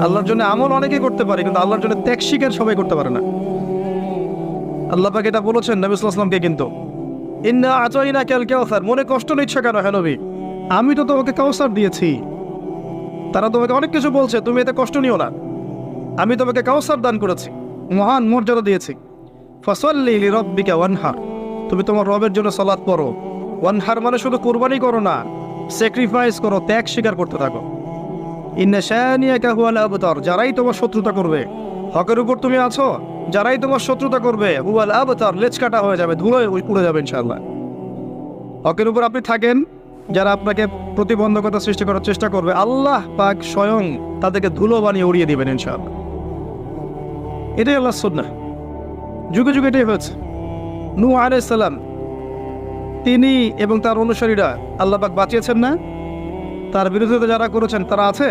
আল্লাহর জন্য আমল অনেকেই করতে পারে, কিন্তু আল্লাহর জন্য ত্যাগ স্বীকার সবাই করতে পারে না। আল্লাহ পাক এটা বলেছেন নবী সাল্লাল্লাহু আলাইহি ওয়াসাল্লামকে, কিন্তু ইন্না আতাইনাকাল কাউসার, মনে কষ্ট নিচ্ছ কেন হে নবী? আমি তো তোমাকে কাউসার দিয়েছি। তারা তোমাকে অনেক কিছু বলছে, তুমি এতে কষ্ট নিও না। আমি তোমাকে কাউসার দান করেছি, মহান মর্যাদা দিয়েছি। ফাসাল্লি লিরাব্বিকা ওয়ানহার, তুমি তোমার রবের জন্য সালাত পড়ো। ওয়ানহার মানে শুধু কুরবানি করো না, স্যাক্রিফাইস করো, ত্যাগ স্বীকার করতে থাকো। ইন্না শানিয়াকা হুয়াল আবতার, যারাই তোমার শত্রুতা করবে, হকের উপর তুমি আছো, যারাই তোমার শত্রুতা করবে, হুয়াল আবতার, লেজ কাটা হয়ে যাবে, ধুলোয় উড়ে যাবে ইনশাআল্লাহ। হকের উপর আপনি থাকেন, যারা আপনাকে প্রতিবন্ধকতা সৃষ্টি করার চেষ্টা করবে, আল্লাহ পাক স্বয়ং তাদেরকে ধুলো বানিয়ে উড়িয়ে দিবেন ইনশাআল্লাহ। এটাই আল্লাহর সুন্নাহ, যুগে যুগে এটাই হয়েছে। নূহ আলাইহিস সালাম, তিনি এবং তার অনুসারীরা আল্লাহ পাক বাঁচিয়েছেন না? তার বিরোধিতা যারা করেছেন তারা আছে?